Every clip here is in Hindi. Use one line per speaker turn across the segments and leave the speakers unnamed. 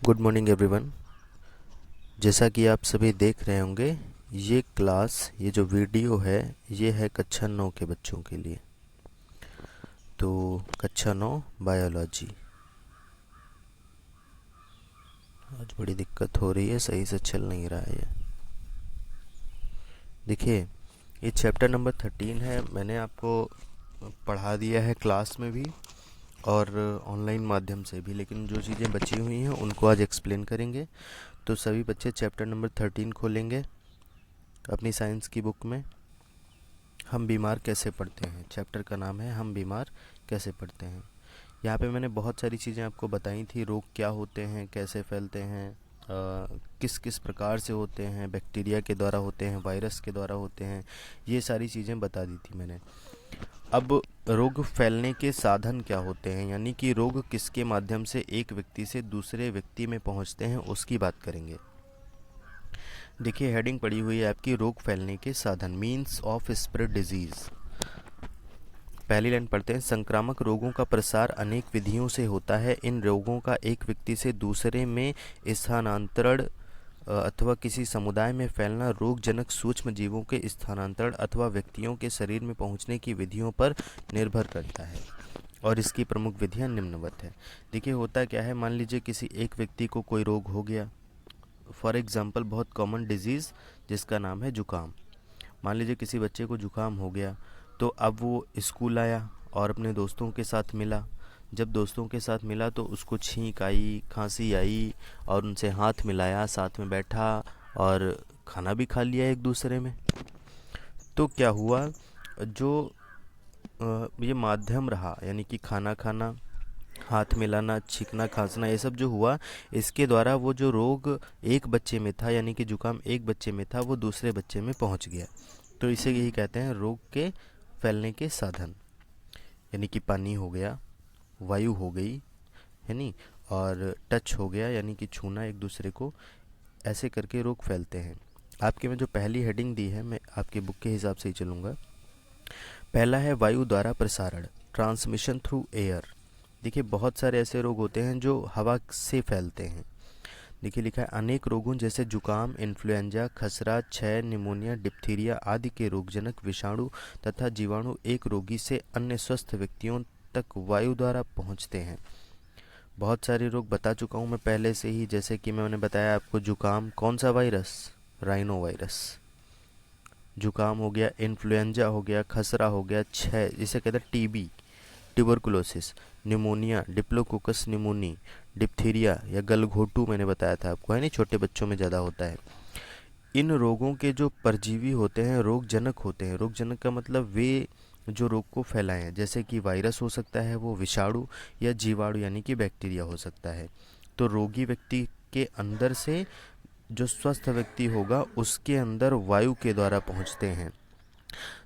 Good morning everyone. जैसा कि आप सभी देख रहे होंगे, ये जो वीडियो है ये है कक्षा 9 के बच्चों के लिए। तो कक्षा 9 बायोलॉजी। आज बड़ी दिक्कत हो रही है, सही से चल नहीं रहा है ये। देखिए, ये चैप्टर नंबर 13 है। मैंने आपको पढ़ा दिया है क्लास में भी और ऑनलाइन माध्यम से भी, लेकिन जो चीज़ें बची हुई हैं उनको आज एक्सप्लेन करेंगे। तो सभी बच्चे चैप्टर नंबर 13 खोलेंगे अपनी साइंस की बुक में। हम बीमार कैसे पड़ते हैं, चैप्टर का नाम है हम बीमार कैसे पड़ते हैं। यहाँ पे मैंने बहुत सारी चीज़ें आपको बताई थी। रोग क्या होते हैं, कैसे फैलते हैं, किस किस प्रकार से होते हैं, बैक्टीरिया के द्वारा होते हैं, वायरस के द्वारा होते हैं, ये सारी चीज़ें बता दी थी मैंने। अब रोग फैलने के साधन क्या होते हैं, यानी कि रोग किसके माध्यम से एक व्यक्ति से दूसरे व्यक्ति में पहुँचते हैं, उसकी बात करेंगे। देखिए, हेडिंग पड़ी हुई है आपकी रोग फैलने के साधन, मीन्स ऑफ स्प्रेड डिजीज। पहली लाइन पढ़ते हैं। संक्रामक रोगों का प्रसार अनेक विधियों से होता है। इन रोगों का एक व्यक्ति से दूसरे में स्थानांतरण अथवा किसी समुदाय में फैलना रोगजनक सूक्ष्म जीवों के स्थानांतरण अथवा व्यक्तियों के शरीर में पहुंचने की विधियों पर निर्भर करता है और इसकी प्रमुख विधियां निम्नवत है। देखिए, होता क्या है, मान लीजिए किसी एक व्यक्ति को कोई रोग हो गया। फॉर एग्जाम्पल, बहुत कॉमन डिजीज़ जिसका नाम है जुकाम। मान लीजिए किसी बच्चे को जुकाम हो गया, तो अब वो स्कूल आया और अपने दोस्तों के साथ मिला। जब दोस्तों के साथ मिला तो उसको छींक आई, खांसी आई और उनसे हाथ मिलाया, साथ में बैठा और खाना भी खा लिया एक दूसरे में। तो क्या हुआ, जो ये माध्यम रहा, यानी कि खाना खाना, हाथ मिलाना, छींकना, खांसना, ये सब जो हुआ, इसके द्वारा वो जो रोग एक बच्चे में था, यानी कि जुकाम एक बच्चे में था, वो दूसरे बच्चे में पहुंच गया। तो इसे यही कहते हैं रोग के फैलने के साधन। यानी कि पानी हो गया, वायु हो गई, है नी, और टच हो गया यानी कि छूना एक दूसरे को। ऐसे करके रोग फैलते हैं। आपके में जो पहली हेडिंग दी है, मैं आपके बुक के हिसाब से ही चलूँगा। पहला है वायु द्वारा प्रसारण, ट्रांसमिशन थ्रू एयर। देखिए, बहुत सारे ऐसे रोग होते हैं जो हवा से फैलते हैं। देखिए, लिखा है अनेक रोगों जैसे जुकाम, इन्फ्लुएंजा, खसरा, क्षय, निमोनिया, डिप्थीरिया आदि के रोगजनक विषाणु तथा जीवाणु एक रोगी से अन्य स्वस्थ व्यक्तियों तक वायु द्वारा पहुंचते हैं। बहुत सारे रोग बता चुका हूं मैं पहले से ही, जैसे कि मैंने बताया आपको जुकाम, कौन सा वायरस, राइनो वायरस। जुकाम हो गया, इन्फ्लुएंजा हो गया, खसरा हो गया, क्षय जिसे कहते हैं TB, tuberculosis, pneumonia, diplococcus pneumoniae, diphtheria या गलघोटू मैंने बताया था आपको, है नहीं, छोटे बच्चों में ज़्यादा होता है। इन रोगों के जो परजीवी होते हैं रोगजनक होते हैं। रोगजनक का मतलब वे जो रोग को फैलाएं हैं, जैसे कि वायरस हो सकता है, वो विषाणु या जीवाणु यानी कि बैक्टीरिया हो सकता है। तो रोगी व्यक्ति के अंदर से जो स्वस्थ व्यक्ति होगा उसके अंदर वायु के द्वारा पहुंचते हैं।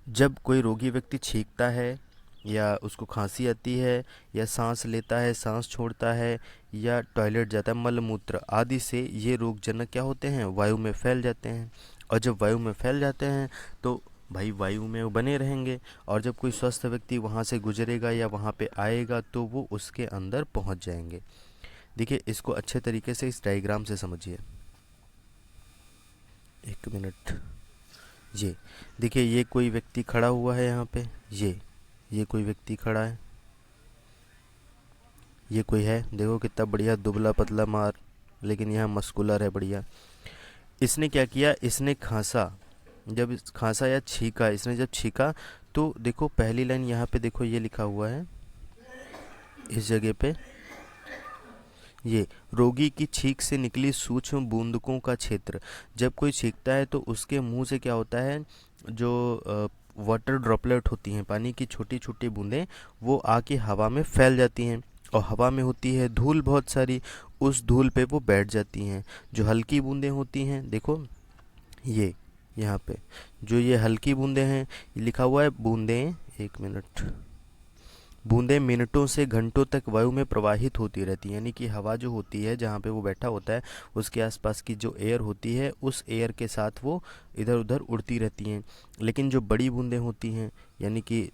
जब कोई रोगी व्यक्ति छींकता है या उसको खांसी आती है या सांस लेता है, सांस छोड़ता है या टॉयलेट जाता है, मल मूत्र आदि से ये रोगजनक क्या होते हैं, वायु में फैल जाते हैं। और जब वायु में फैल जाते हैं तो भाई वायु में वो बने रहेंगे, और जब कोई स्वस्थ व्यक्ति वहाँ से गुजरेगा या वहाँ पे आएगा तो वो उसके अंदर पहुँच जाएंगे। देखिए, इसको अच्छे तरीके से इस डायग्राम से समझिए। एक मिनट। ये देखिए, ये कोई व्यक्ति खड़ा हुआ है यहाँ पे, ये कोई व्यक्ति खड़ा है, ये कोई है, देखो कितना बढ़िया दुबला पतला मार, लेकिन यहाँ मस्कुलर है बढ़िया। इसने क्या किया, इसने खांसा, जब खांसा या छींका, इसने जब छींका तो देखो पहली लाइन यहाँ पे देखो, ये लिखा हुआ है इस जगह पे, ये रोगी की छींक से निकली सूक्ष्म बूंदकों का क्षेत्र। जब कोई छींकता है तो उसके मुंह से क्या होता है, जो वाटर ड्रॉपलेट होती हैं, पानी की छोटी छोटी बूंदें, वो आके हवा में फैल जाती हैं। और हवा में होती है धूल बहुत सारी, उस धूल पे वो बैठ जाती हैं। जो हल्की बूंदें होती हैं, देखो ये यहाँ पे जो ये हल्की बूंदें हैं, ये लिखा हुआ है बूंदें, एक मिनट, बूंदें मिनटों से घंटों तक वायु में प्रवाहित होती रहती हैं। यानी कि हवा जो होती है जहाँ पे वो बैठा होता है, उसके आसपास की जो एयर होती है, उस एयर के साथ वो इधर उधर उड़ती रहती हैं। लेकिन जो बड़ी बूंदें होती हैं, यानी कि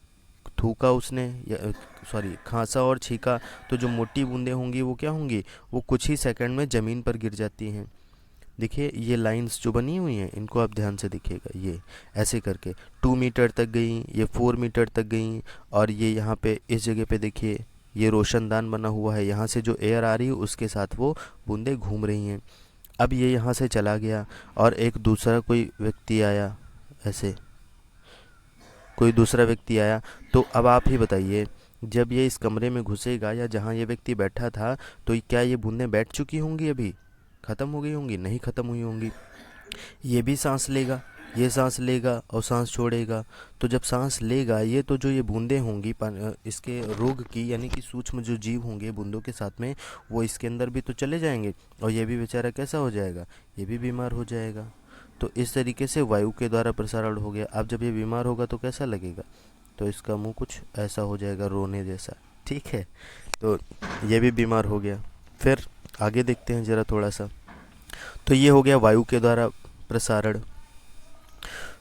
थूका उसने या सॉरी खांसा और छींका, तो जो मोटी बूंदें होंगी वो क्या होंगी, वो कुछ ही सेकंड में ज़मीन पर गिर जाती हैं। देखिए ये लाइंस जो बनी हुई हैं इनको आप ध्यान से देखिएगा, ये ऐसे करके 2 मीटर तक गई, ये 4 मीटर तक गई, और ये यहाँ पे इस जगह पे देखिए ये रोशनदान बना हुआ है, यहाँ से जो एयर आ रही है उसके साथ वो बूंदें घूम रही हैं। अब ये यहाँ से चला गया और एक दूसरा कोई व्यक्ति आया, ऐसे कोई दूसरा व्यक्ति आया, तो अब आप ही बताइए, जब ये इस कमरे में घुसेगा या जहाँ ये व्यक्ति बैठा था, तो क्या ये बूंदें बैठ चुकी होंगी, अभी ख़त्म हो गई होंगी? नहीं ख़त्म हुई होंगी। ये भी सांस लेगा, ये सांस लेगा और सांस छोड़ेगा, तो जब सांस लेगा ये, तो जो ये बूंदें होंगी इसके रोग की, यानी कि सूक्ष्म जो जीव होंगे बूंदों के साथ में, वो इसके अंदर भी तो चले जाएंगे, और ये भी बेचारा कैसा हो जाएगा, ये भी बीमार हो जाएगा। तो इस तरीके से वायु के द्वारा प्रसारण हो गया। अब जब ये बीमार होगा तो कैसा लगेगा, तो इसका मुंह कुछ ऐसा हो जाएगा, रोने जैसा, ठीक है। तो ये भी बीमार हो गया। फिर आगे देखते हैं ज़रा थोड़ा सा। तो ये हो गया वायु के द्वारा प्रसारण।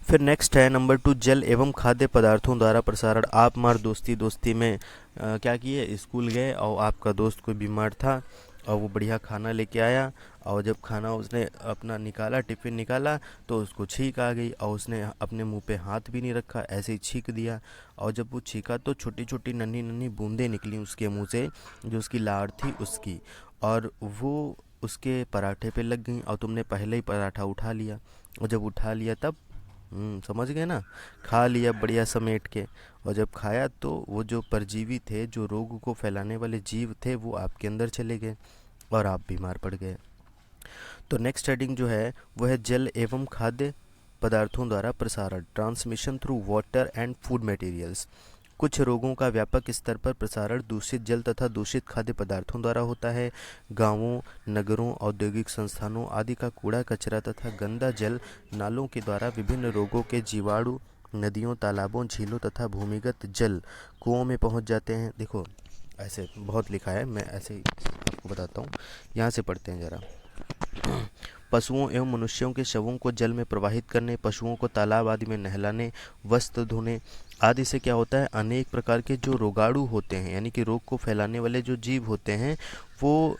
फिर नेक्स्ट है नंबर 2, जल एवं खाद्य पदार्थों द्वारा प्रसारण। आप मार दोस्ती दोस्ती में क्या किए, स्कूल गए और आपका दोस्त कोई बीमार था और वो बढ़िया खाना लेके आया, और जब खाना उसने अपना निकाला, टिफ़िन निकाला, तो उसको छींक आ गई और उसने अपने मुंह पे हाथ भी नहीं रखा, ऐसे ही छींक दिया। और जब वो छींका तो छोटी छोटी नन्ही नन्ही बूंदें निकली उसके मुंह से, जो उसकी लार थी उसकी, और वो उसके पराठे पे लग गई, और तुमने पहले ही पराठा उठा लिया, और जब उठा लिया तब समझ गए ना, खा लिया बढ़िया समेट के, और जब खाया तो वो जो परजीवी थे, जो रोग को फैलाने वाले जीव थे, वो आपके अंदर चले गए और आप बीमार पड़ गए। तो नेक्स्ट हेडिंग जो है वो है जल एवं खाद्य पदार्थों द्वारा प्रसारण, transmission through water and food materials. कुछ रोगों का व्यापक स्तर पर प्रसारण दूषित जल तथा दूषित खाद्य पदार्थों द्वारा होता है। गांवों, नगरों, औद्योगिक संस्थानों आदि का कूड़ा कचरा तथा गंदा जल नालों के द्वारा विभिन्न रोगों के जीवाणु नदियों, तालाबों, झीलों तथा भूमिगत जल कुओं में पहुंच जाते हैं। देखो ऐसे बहुत लिखा है, मैं ऐसे ही आपको बताता हूँ, यहाँ से पढ़ते हैं ज़रा। पशुओं एवं मनुष्यों के शवों को जल में प्रवाहित करने, पशुओं को तालाब आदि में नहलाने, वस्त्र धोने आदि से क्या होता है, अनेक प्रकार के जो रोगाणु होते हैं, यानी कि रोग को फैलाने वाले जो जीव होते हैं, वो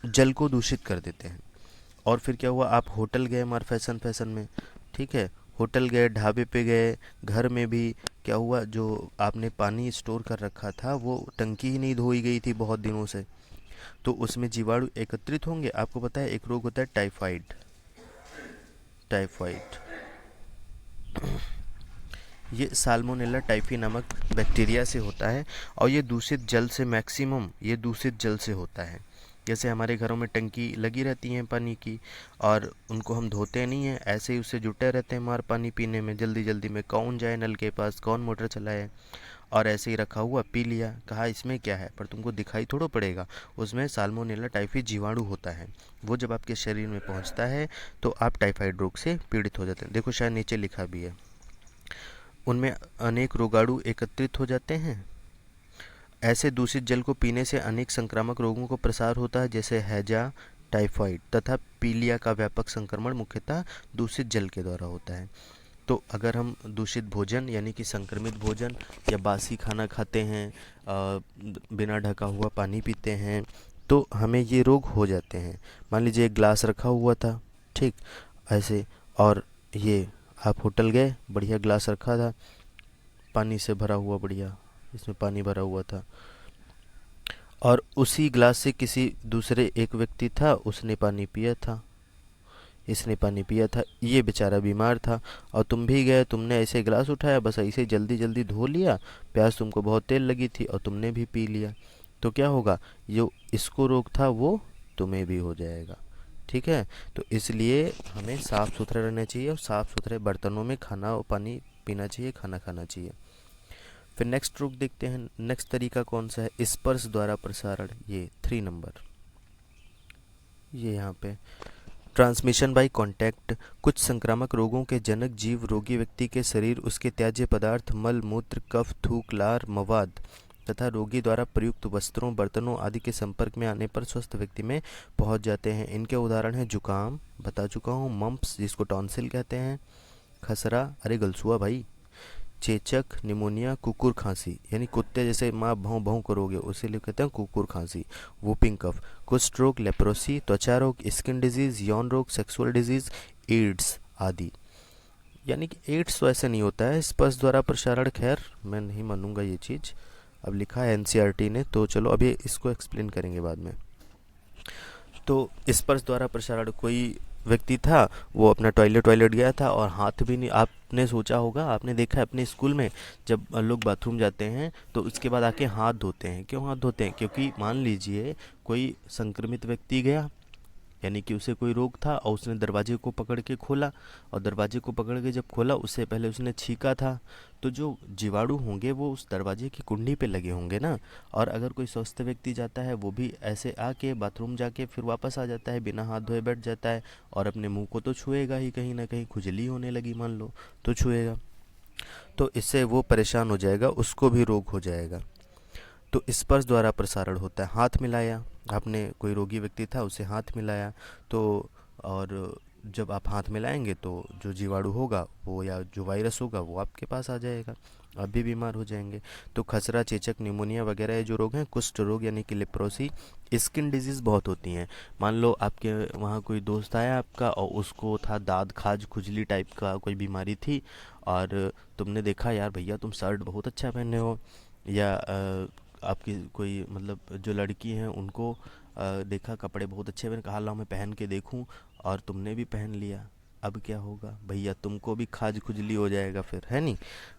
जल को दूषित कर देते हैं। और फिर क्या हुआ, आप होटल गए मार फैशन में, ठीक है, होटल गए, ढाबे पे गए, घर में भी क्या हुआ, जो आपने पानी स्टोर कर रखा था वो टंकी ही नहीं धोई गई थी बहुत दिनों से, तो उसमें जीवाणु एकत्रित होंगे। आपको पता है एक रोग होता है टाइफाइड, टाइफाइड ये साल्मोनेला टाइफी नामक बैक्टीरिया से होता है, और ये दूषित जल से, मैक्सिमम ये दूषित जल से होता है। जैसे हमारे घरों में टंकी लगी रहती हैं पानी की, और उनको हम धोते नहीं हैं, ऐसे ही उससे जुटे रहते हैं मार पानी पीने में, जल्दी जल्दी में कौन जाए नल के पास, कौन मोटर चलाए, और ऐसे ही रखा हुआ पी लिया, कहा इसमें क्या है, पर तुमको दिखाई थोड़ा पड़ेगा, उसमें साल्मोनेला टाइफी जीवाणु होता है। वो जब आपके शरीर में पहुंचता है तो आप टाइफाइड रोग से पीड़ित हो जाते हैं। देखो शायद नीचे लिखा भी है, उनमें अनेक रोगाणु एकत्रित हो जाते हैं। ऐसे दूषित जल को पीने से अनेक संक्रामक रोगों को प्रसार होता है, जैसे हैजा, टाइफाइड तथा पीलिया का व्यापक संक्रमण मुख्यतः दूषित जल के द्वारा होता है। तो अगर हम दूषित भोजन यानी कि संक्रमित भोजन या बासी खाना खाते हैं, बिना ढका हुआ पानी पीते हैं, तो हमें ये रोग हो जाते हैं। मान लीजिए एक ग्लास रखा हुआ था, ठीक ऐसे, और ये आप होटल गए, बढ़िया ग्लास रखा था, पानी से भरा हुआ, बढ़िया इसमें पानी भरा हुआ था, और उसी ग्लास से किसी दूसरे एक व्यक्ति था, उसने पानी पिया था, इसने पानी पिया था, ये बेचारा बीमार था, और तुम भी गए, तुमने ऐसे गिलास उठाया, बस ऐसे जल्दी जल्दी धो लिया, प्यास तुमको बहुत तेल लगी थी और तुमने भी पी लिया, तो क्या होगा, जो इसको रोग था वो तुम्हें भी हो जाएगा। ठीक है, तो इसलिए हमें साफ़ सुथरा रहना चाहिए और साफ़ सुथरे बर्तनों में खाना और पानी पीना चाहिए, खाना खाना चाहिए। फिर नेक्स्ट रोग देखते हैं, नेक्स्ट तरीका कौन सा है, स्पर्श द्वारा प्रसारण, ये 3 नंबर, ये यहाँ पे ट्रांसमिशन बाय कांटेक्ट। कुछ संक्रामक रोगों के जनक जीव रोगी व्यक्ति के शरीर, उसके त्याज्य पदार्थ, मल मूत्र, कफ, थूक, लार, मवाद तथा रोगी द्वारा प्रयुक्त वस्त्रों, बर्तनों आदि के संपर्क में आने पर स्वस्थ व्यक्ति में पहुंच जाते हैं। इनके उदाहरण हैं जुकाम, बता चुका हूँ, मम्प्स जिसको टॉन्सिल कहते हैं, खसरा, अरे गलसुआ भाई, चेचक, निमोनिया, कुकुर खांसी, यानी कुत्ते जैसे माँ भौं भौं करोगे उसे लिए कहते हैं कुकुर खांसी, वूपिंग कफ, कुष्ठ रोग, लेप्रोसी, त्वचा रोग, स्किन डिजीज, यौन रोग, सेक्सुअल डिजीज, एड्स आदि। यानी कि एड्स तो ऐसे नहीं होता है, स्पर्श द्वारा प्रसारण, खैर मैं नहीं मानूंगा ये चीज़, अब लिखा है एनसीईआरटी ने, तो चलो अभी इसको एक्सप्लेन करेंगे बाद में। तो स्पर्श द्वारा प्रसारण, कोई व्यक्ति था, वो अपना टॉयलेट वॉयलेट गया था और हाथ भी नहीं, आपने सोचा होगा, आपने देखा है अपने स्कूल में जब लोग बाथरूम जाते हैं तो उसके बाद आके हाथ धोते हैं। क्यों हाथ धोते हैं? क्योंकि मान लीजिए कोई संक्रमित व्यक्ति गया, यानी कि उसे कोई रोग था और उसने दरवाजे को पकड़ के खोला, और दरवाजे को पकड़ के जब खोला उससे पहले उसने छींका था, तो जो जीवाणु होंगे वो उस दरवाजे की कुंडी पे लगे होंगे ना। और अगर कोई स्वस्थ व्यक्ति जाता है वो भी ऐसे आके बाथरूम जाके फिर वापस आ जाता है, बिना हाथ धोए बैठ जाता है, और अपने मुंह को तो छुएगा ही, कहीं ना कहीं खुजली होने लगी मान लो तो छुएगा, तो इससे वो परेशान हो जाएगा, उसको भी रोग हो जाएगा। तो स्पर्श द्वारा प्रसारण होता है, हाथ मिलाया, आपने कोई रोगी व्यक्ति था उसे हाथ मिलाया, तो और जब आप हाथ मिलाएंगे तो जो जीवाणु होगा वो या जो वायरस होगा वो आपके पास आ जाएगा, आप भी बीमार हो जाएंगे। तो खसरा, चेचक, निमोनिया वगैरह ये जो रोग हैं, कुष्ठ रोग यानी कि लेप्रोसी, स्किन डिजीज़ बहुत होती हैं। मान लो आपके वहाँ कोई दोस्त आया आपका और उसको था दाद खाज खुजली टाइप का कोई बीमारी थी, और तुमने देखा यार भैया तुम शर्ट बहुत अच्छा पहने हो, या आपकी कोई मतलब जो लड़की हैं उनको देखा कपड़े बहुत अच्छे मैंने कहा लाओ मैं पहन के देखूं, और तुमने भी पहन लिया, अब क्या होगा भैया? तुमको भी खाज खुजली हो जाएगा फिर, है नहीं?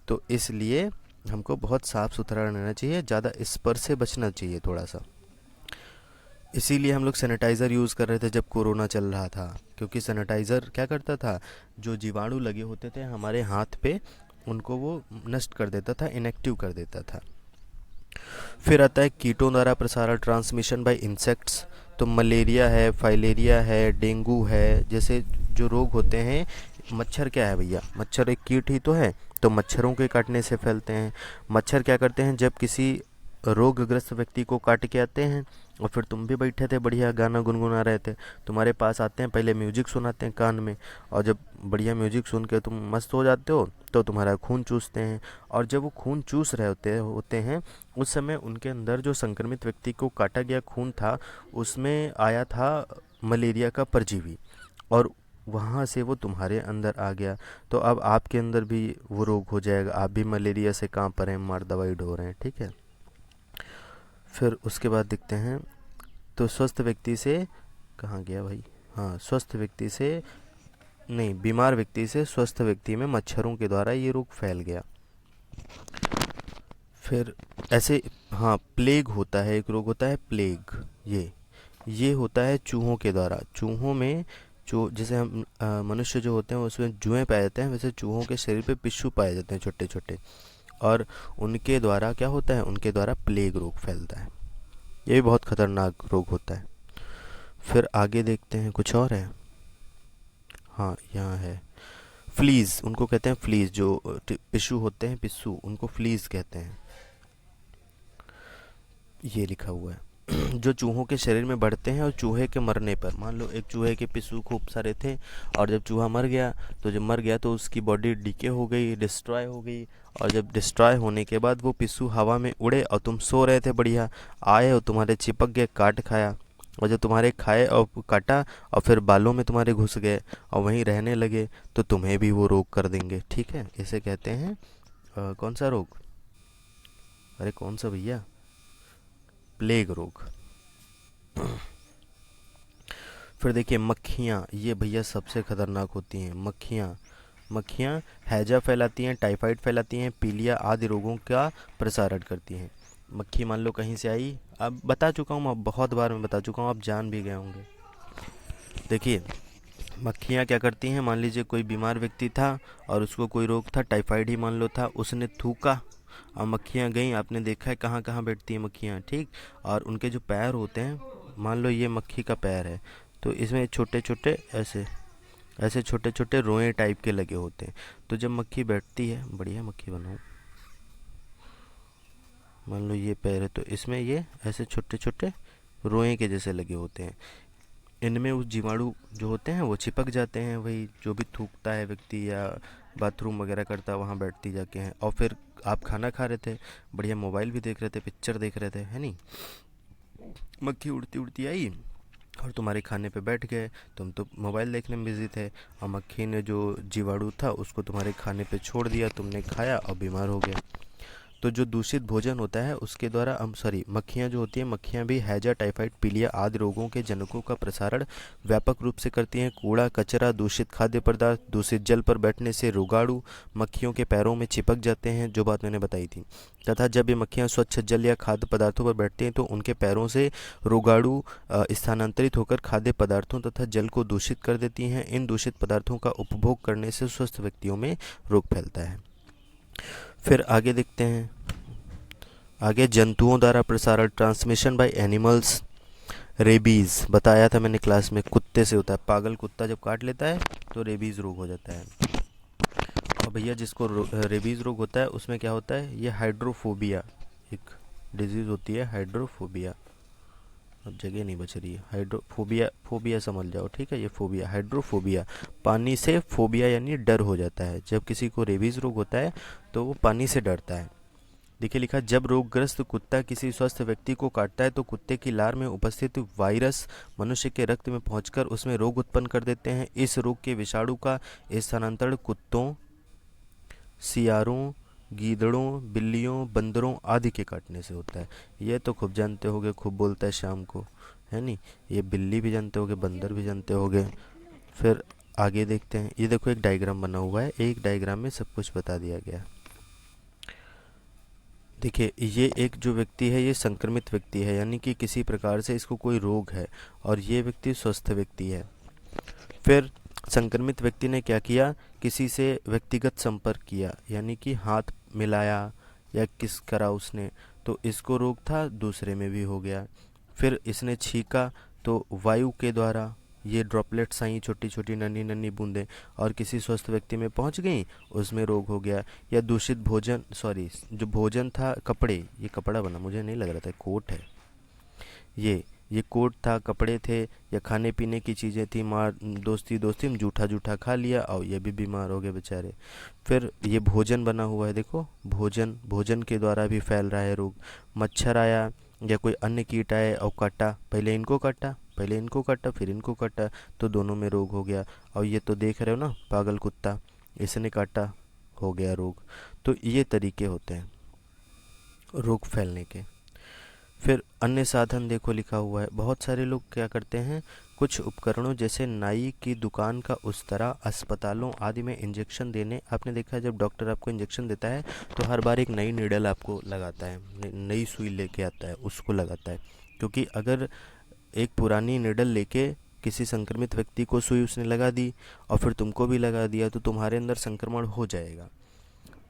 तो इसलिए हमको बहुत साफ़ सुथरा रहना चाहिए, ज़्यादा स्पर्श से बचना चाहिए थोड़ा सा। इसीलिए हम लोग सैनिटाइज़र यूज़ कर रहे थे जब कोरोना चल रहा था, क्योंकि सैनिटाइज़र क्या करता था, जो जीवाणु लगे होते थे हमारे हाथ पे उनको वो नष्ट कर देता था, इनएक्टिव कर देता था। फिर आता है कीटों द्वारा प्रसारण, ट्रांसमिशन बाय इंसेक्ट्स। तो मलेरिया है, फाइलेरिया है, डेंगू है, जैसे जो रोग होते हैं, मच्छर क्या है भैया? मच्छर एक कीट ही तो है, तो मच्छरों के काटने से फैलते हैं। मच्छर क्या करते हैं, जब किसी रोगग्रस्त व्यक्ति को काट के आते हैं, और फिर तुम भी बैठे थे बढ़िया गाना गुनगुना रहे थे, तुम्हारे पास आते हैं, पहले म्यूजिक सुनाते हैं कान में, और जब बढ़िया म्यूजिक सुन के तुम मस्त हो जाते हो तो तुम्हारा खून चूसते हैं, और जब वो खून चूस रहे होते हैं उस समय उनके अंदर जो संक्रमित व्यक्ति को काटा गया खून था उसमें आया था मलेरिया का परजीवी, और वहाँ से वो तुम्हारे अंदर आ गया, तो अब आपके अंदर भी वो रोग हो जाएगा, आप भी मलेरिया से कांप रहे हैं, मार दवाई ढो रहे हैं, ठीक है। फिर उसके बाद देखते हैं, तो स्वस्थ व्यक्ति से, कहाँ गया भाई, हाँ, स्वस्थ व्यक्ति से नहीं, बीमार व्यक्ति से स्वस्थ व्यक्ति में मच्छरों के द्वारा ये रोग फैल गया। फिर ऐसे, हाँ, प्लेग होता है, एक रोग होता है प्लेग, ये होता है चूहों के द्वारा। चूहों में जो जैसे हम मनुष्य जो होते हैं उसमें जुएं पाए जाते हैं, वैसे चूहों के शरीर पे पिस्सू पाए जाते हैं छोटे छोटे, और उनके द्वारा क्या होता है, उनके द्वारा प्लेग रोग फैलता है। ये भी बहुत खतरनाक रोग होता है। फिर आगे देखते हैं, कुछ और है, हाँ यहाँ है, फ्लीज, उनको कहते हैं फ्लीज, जो पिस्सू होते हैं, पिस्सू, उनको फ्लीज कहते हैं, ये लिखा हुआ है। जो चूहों के शरीर में बढ़ते हैं और चूहे के मरने पर, मान लो एक चूहे के पिस्सू खूब सारे थे, और जब चूहा मर गया, तो जब मर गया तो उसकी बॉडी डीके हो गई, डिस्ट्रॉय हो गई, और जब डिस्ट्रॉय होने के बाद वो पिस्सू हवा में उड़े और तुम सो रहे थे बढ़िया, आए और तुम्हारे चिपक गए, काट खाया, और जब तुम्हारे खाए और काटा और फिर बालों में तुम्हारे घुस गए और वहीं रहने लगे, तो तुम्हें भी वो रोग कर देंगे, ठीक है। इसे कहते हैं कौन सा रोग, अरे कौन सा भैया, प्लेग रोग। फिर देखिए मक्खियाँ, ये भैया सबसे खतरनाक होती हैं मक्खियाँ। मक्खियाँ हैजा फैलाती हैं, टाइफाइड फैलाती हैं, पीलिया आदि रोगों का प्रसारण करती हैं। मक्खी मान लो कहीं से आई, अब बता चुका हूँ, अब बहुत बार मैं बता चुका हूँ, आप जान भी गए होंगे। देखिए मक्खियाँ क्या करती हैं, मान लीजिए कोई बीमार व्यक्ति था और उसको कोई रोग था, टाइफाइड ही मान लो था, उसने थूका और मक्खियाँ गईं, आपने देखा है कहाँ कहाँ बैठती हैं मक्खियाँ, ठीक। और उनके जो पैर होते हैं, मान लो ये मक्खी का पैर है, तो इसमें छोटे छोटे ऐसे ऐसे छोटे छोटे रोए टाइप के लगे होते हैं, तो जब मक्खी बैठती है, बढ़िया मक्खी बनाओ, मान लो ये पैर है तो इसमें ये ऐसे छोटे छोटे रोए के जैसे लगे होते हैं, इनमें उस जीवाणु जो होते हैं वो चिपक जाते हैं, वही जो भी थूकता है व्यक्ति या बाथरूम वगैरह करता है वहाँ बैठती जाके हैं। और फिर आप खाना खा रहे थे, बढ़िया मोबाइल भी देख रहे थे, पिक्चर देख रहे थे, है नहीं, मक्खी उड़ती उड़ती आई और तुम्हारे खाने पे बैठ गए। तुम तो मोबाइल देखने में बिजी थे और मक्खी ने जो जीवाणु था उसको तुम्हारे खाने पे छोड़ दिया, तुमने खाया और बीमार हो गए। तो जो दूषित भोजन होता है उसके द्वारा हम सॉरी मक्खियाँ जो होती हैं, मक्खियाँ भी हैजा, टाइफाइड, पीलिया आदि रोगों के जनकों का प्रसारण व्यापक रूप से करती हैं। कूड़ा कचरा, दूषित खाद्य पदार्थ, दूषित जल पर बैठने से रोगाणु मक्खियों के पैरों में चिपक जाते हैं, जो बात मैंने बताई थी। तथा जब ये मक्खियाँ स्वच्छ जल या खाद्य पदार्थों पर बैठती हैं तो उनके पैरों से रोगाणु स्थानांतरित होकर खाद्य पदार्थों तथा जल को दूषित कर देती हैं। इन दूषित पदार्थों का उपभोग करने से स्वस्थ व्यक्तियों में रोग फैलता है। फिर आगे देखते हैं, आगे जंतुओं द्वारा प्रसारण, ट्रांसमिशन बाय एनिमल्स। रेबीज़ बताया था मैंने क्लास में, कुत्ते से होता है। पागल कुत्ता जब काट लेता है तो रेबीज़ रोग हो जाता है। और भैया जिसको रेबीज़ रोग होता है उसमें क्या होता है, ये हाइड्रोफोबिया एक डिजीज़ होती है, हाइड्रोफोबिया। अब जगह नहीं बच रही है, हाइड्रोफोबिया, फोबिया समझ जाओ, ठीक है, ये फोबिया, हाइड्रोफोबिया। पानी से फोबिया यानी डर हो जाता है। जब किसी को रेबीज़ रोग होता है तो वो पानी से डरता है। देखिए लिखा, जब रोगग्रस्त कुत्ता किसी स्वस्थ व्यक्ति को काटता है तो कुत्ते की लार में उपस्थित वायरस मनुष्य के रक्त में पहुंचकर उसमें रोग उत्पन्न कर देते हैं। इस रोग के विषाणु का स्थानांतरण कुत्तों, सियारों, गीदड़ों, बिल्लियों, बंदरों आदि के काटने से होता है। ये तो खूब जानते होगे, खूब बोलता है शाम को, है नहीं, ये बिल्ली भी जानते होगे, बंदर भी जानते होगे। फिर आगे देखते हैं, ये देखो एक डायग्राम बना हुआ है, एक डायग्राम में सब कुछ बता दिया गया। देखिए ये एक जो व्यक्ति है ये संक्रमित व्यक्ति है, यानी कि किसी प्रकार से इसको कोई रोग है, और ये व्यक्ति स्वस्थ व्यक्ति है। फिर संक्रमित व्यक्ति ने क्या किया, किसी से व्यक्तिगत संपर्क किया, यानी कि हाथ मिलाया या किस करा उसने, तो इसको रोग था, दूसरे में भी हो गया। फिर इसने छींका तो वायु के द्वारा ये ड्रॉपलेट्स आई, छोटी छोटी नन्ही नन्ही बूंदें, और किसी स्वस्थ व्यक्ति में पहुंच गई, उसमें रोग हो गया। या दूषित भोजन, सॉरी जो भोजन था, कपड़े, ये कपड़ा बना, मुझे नहीं लग रहा था कोट है, ये कोट था, कपड़े थे, या खाने पीने की चीज़ें थी, मार दोस्ती दोस्ती में जूठा जूठा खा लिया और ये भी बीमार हो गए बेचारे। फिर ये भोजन बना हुआ है, देखो भोजन, भोजन के द्वारा भी फैल रहा है रोग। मच्छर आया या कोई अन्य कीट आए और काटा, पहले इनको काटा, पहले इनको काटा, फिर इनको काटा, तो दोनों में रोग हो गया। और ये तो देख रहे हो ना, पागल कुत्ता, इसने काटा, हो गया रोग। तो ये तरीके होते हैं रोग फैलने के। फिर अन्य साधन देखो लिखा हुआ है, बहुत सारे लोग क्या करते हैं, कुछ उपकरणों जैसे नाई की दुकान का उस्तरा, अस्पतालों आदि में इंजेक्शन देने। आपने देखा है जब डॉक्टर आपको इंजेक्शन देता है तो हर बार एक नई नीडल आपको लगाता है, नई सुई लेके आता है, उसको लगाता है। क्योंकि अगर एक पुरानी नीडल लेके किसी संक्रमित व्यक्ति को सुई उसने लगा दी और फिर तुमको भी लगा दिया तो तुम्हारे अंदर संक्रमण हो जाएगा।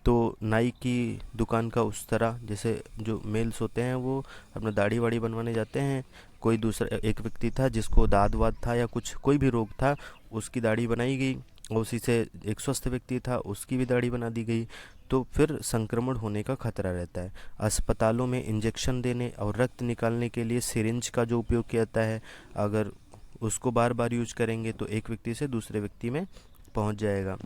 तो नाई की दुकान का उस तरह, जैसे जो मेल्स होते हैं वो अपना दाढ़ी वाड़ी बनवाने जाते हैं, कोई दूसरा एक व्यक्ति था जिसको दाद वाद था या कुछ कोई भी रोग था, उसकी दाढ़ी बनाई गई, और उसी से एक स्वस्थ व्यक्ति था उसकी भी दाढ़ी बना दी गई, तो फिर संक्रमण होने का खतरा रहता है। अस्पतालों में इंजेक्शन देने और रक्त निकालने के लिए सिरिंज का जो उपयोग किया जाता है, अगर उसको बार बार यूज करेंगे तो एक व्यक्ति से दूसरे व्यक्ति में पहुंच जाएगा।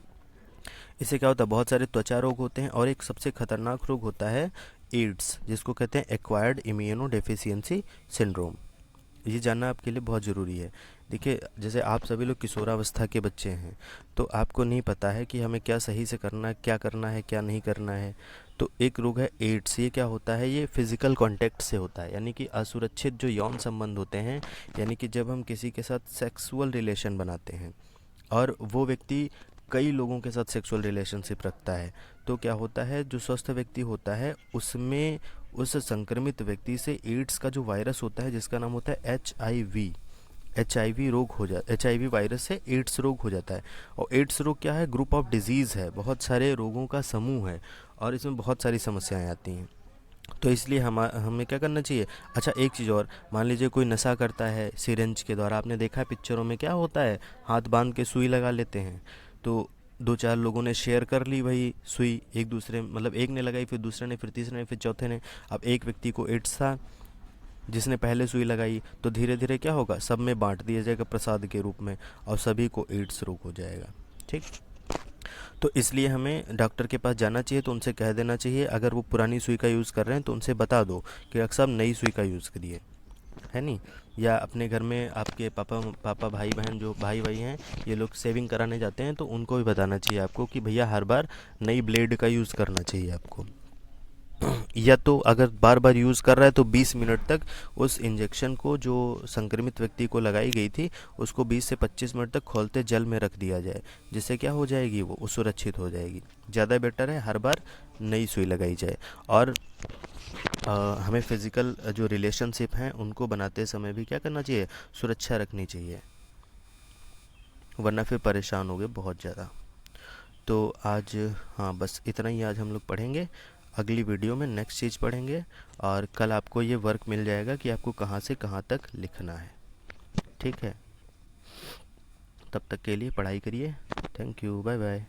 इससे क्या होता है, बहुत सारे त्वचा रोग होते हैं, और एक सबसे खतरनाक रोग होता है एड्स, जिसको कहते हैं एक्वायर्ड इम्यूनो डेफिशिएंसी सिंड्रोम। ये जानना आपके लिए बहुत ज़रूरी है। देखिए जैसे आप सभी लोग किशोरावस्था के बच्चे हैं, तो आपको नहीं पता है कि हमें क्या सही से करना है, क्या करना है, क्या नहीं करना है। तो एक रोग है एड्स। ये क्या होता है, ये फिजिकल कांटेक्ट से होता है, यानी कि असुरक्षित जो यौन संबंध होते हैं, यानी कि जब हम किसी के साथ सेक्सुअल रिलेशन बनाते हैं और वो व्यक्ति कई लोगों के साथ सेक्सुअल रिलेशनशिप रखता है, तो क्या होता है, जो स्वस्थ व्यक्ति होता है उसमें उस संक्रमित व्यक्ति से एड्स का जो वायरस होता है जिसका नाम होता है एच आई वी रोग हो जा एच आई वी वायरस से एड्स रोग हो जाता है। और एड्स रोग क्या है, ग्रुप ऑफ डिजीज़ है, बहुत सारे रोगों का समूह है, और इसमें बहुत सारी समस्याएं आती हैं। तो इसलिए हमें क्या करना चाहिए। अच्छा एक चीज़ और, मान लीजिए कोई नशा करता है सिरिंज के द्वारा, आपने देखा है पिक्चरों में क्या होता है, हाथ बांध के सुई लगा लेते हैं, तो दो चार लोगों ने शेयर कर ली वही सुई, एक दूसरे मतलब एक ने लगाई, फिर दूसरे ने, फिर तीसरे ने, फिर चौथे ने। अब एक व्यक्ति को एड्स था, जिसने पहले सुई लगाई तो धीरे धीरे क्या होगा, सब में बांट दिया जाएगा प्रसाद के रूप में, और सभी को एड्स रोग हो जाएगा। ठीक। तो इसलिए हमें डॉक्टर के पास जाना चाहिए, तो उनसे कह देना चाहिए, अगर वो पुरानी सुई का यूज़ कर रहे हैं तो उनसे बता दो कि डॉक्टर साहब नई सुई का यूज़ करिए, है नहीं। या अपने घर में आपके पापा पापा भाई बहन जो भाई भाई हैं, ये लोग सेविंग कराने जाते हैं, तो उनको भी बताना चाहिए आपको कि भैया हर बार नई ब्लेड का यूज़ करना चाहिए आपको। या तो अगर बार बार यूज़ कर रहा है तो 20 मिनट तक उस इंजेक्शन को, जो संक्रमित व्यक्ति को लगाई गई थी, उसको 20 से 25 मिनट तक खोलते जल में रख दिया जाए, जिससे क्या हो जाएगी, वो सुरक्षित हो जाएगी। ज़्यादा बेटर है हर बार नई सुई लगाई जाए। और हमें फिज़िकल जो रिलेशनशिप हैं उनको बनाते समय भी क्या करना चाहिए, सुरक्षा रखनी चाहिए, वरना फिर परेशान होगे बहुत ज़्यादा। तो आज, हाँ बस इतना ही आज हम लोग पढ़ेंगे। अगली वीडियो में नेक्स्ट चीज़ पढ़ेंगे, और कल आपको ये वर्क मिल जाएगा कि आपको कहाँ से कहाँ तक लिखना है। ठीक है, तब तक के लिए पढ़ाई करिए। Thank you, bye bye.